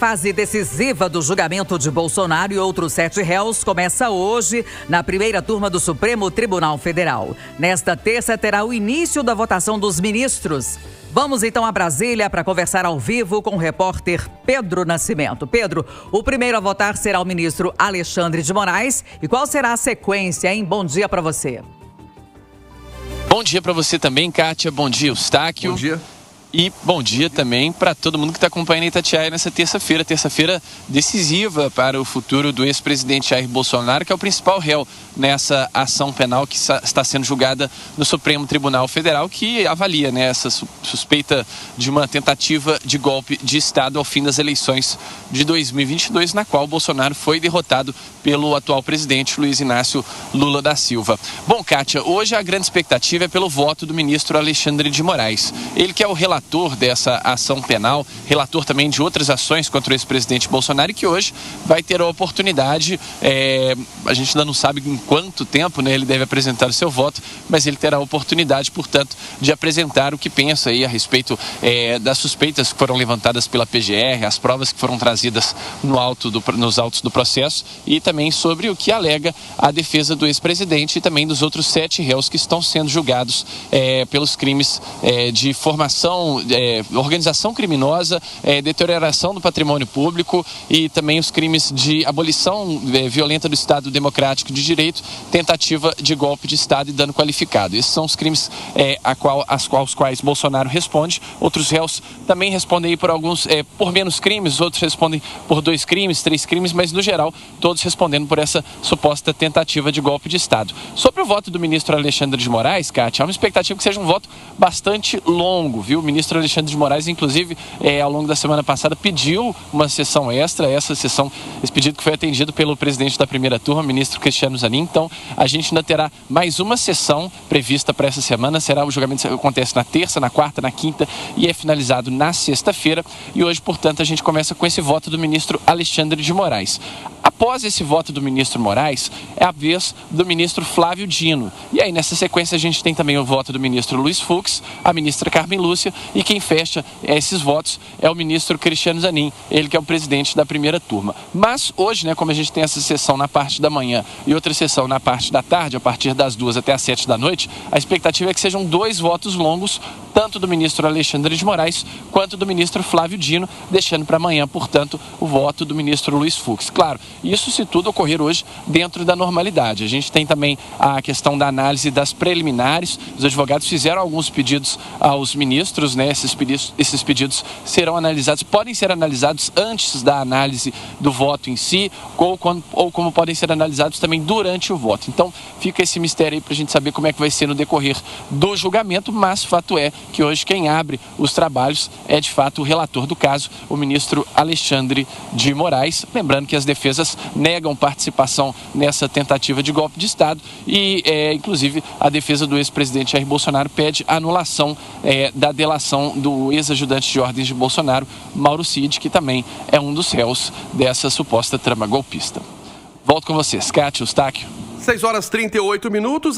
fase decisiva do julgamento de Bolsonaro e outros 7 réus começa hoje na primeira turma do Supremo Tribunal Federal. Nesta terça terá o início da votação dos ministros. Vamos então a Brasília para conversar ao vivo com o repórter Pedro Nascimento. Pedro, o primeiro a votar será o ministro Alexandre de Moraes. E qual será a sequência, hein? Bom dia para você. Bom dia para você também, Kátia. Bom dia, Eustáquio. Bom dia. E bom dia também para todo mundo que está acompanhando a Itatiaia nessa terça-feira decisiva para o futuro do ex-presidente Jair Bolsonaro, que é o principal réu nessa ação penal que está sendo julgada no Supremo Tribunal Federal, que avalia, né, essa suspeita de uma tentativa de golpe de Estado ao fim das eleições de 2022, na qual Bolsonaro foi derrotado pelo atual presidente Luiz Inácio Lula da Silva. Bom, Kátia, hoje a grande expectativa é pelo voto do ministro Alexandre de Moraes. Ele que é o relator dessa ação penal, relator também de outras ações contra o ex-presidente Bolsonaro, e que hoje vai ter a oportunidade, a gente ainda não sabe em quanto tempo, né, ele deve apresentar o seu voto, mas ele terá a oportunidade, portanto, de apresentar o que pensa aí a respeito das suspeitas que foram levantadas pela PGR, as provas que foram trazidas nos autos do processo, e também sobre o que alega a defesa do ex-presidente e também dos outros 7 réus que estão sendo julgados pelos crimes de formação, organização criminosa, deterioração do patrimônio público e também os crimes de abolição violenta do Estado Democrático de Direito, tentativa de golpe de Estado e dano qualificado. Esses são os crimes aos quais Bolsonaro responde. Outros réus também respondem aí por menos crimes, outros respondem por 2 crimes, 3 crimes, mas no geral todos respondendo por essa suposta tentativa de golpe de Estado. Sobre o voto do ministro Alexandre de Moraes, Kátia, há uma expectativa que seja um voto bastante longo, viu? O ministro Alexandre de Moraes, inclusive, ao longo da semana passada, pediu uma sessão extra. Esse pedido que foi atendido pelo presidente da primeira turma, o ministro Cristiano Zanin. Então, a gente ainda terá mais uma sessão prevista para essa semana. O julgamento acontece na terça, na quarta, na quinta e é finalizado na sexta-feira. E hoje, portanto, a gente começa com esse voto do ministro Alexandre de Moraes. Após esse voto do ministro Moraes, é a vez do ministro Flávio Dino. E aí, nessa sequência, a gente tem também o voto do ministro Luiz Fux, a ministra Carmen Lúcia, e quem fecha esses votos é o ministro Cristiano Zanin, ele que é o presidente da primeira turma. Mas hoje, né, como a gente tem essa sessão na parte da manhã e outra sessão na parte da tarde, a partir das 2 até as 7 da noite, a expectativa é que sejam 2 votos longos, tanto do ministro Alexandre de Moraes quanto do ministro Flávio Dino, deixando para amanhã, portanto, o voto do ministro Luiz Fux. Claro, isso se tudo ocorrer hoje dentro da normalidade. A gente tem também a questão da análise das preliminares. Os advogados fizeram alguns pedidos aos ministros, né? Esses pedidos serão analisados, podem ser analisados antes da análise do voto em si, ou como podem ser analisados também durante o voto. Então, fica esse mistério aí para a gente saber como é que vai ser no decorrer do julgamento, mas fato é que hoje quem abre os trabalhos é de fato o relator do caso, o ministro Alexandre de Moraes. Lembrando que as defesas negam participação nessa tentativa de golpe de Estado e, inclusive, a defesa do ex-presidente Jair Bolsonaro pede anulação da delação do ex-ajudante de ordens de Bolsonaro, Mauro Cid, que também é um dos réus dessa suposta trama golpista. Volto com vocês, Kátia, Eustáquio. 6h38.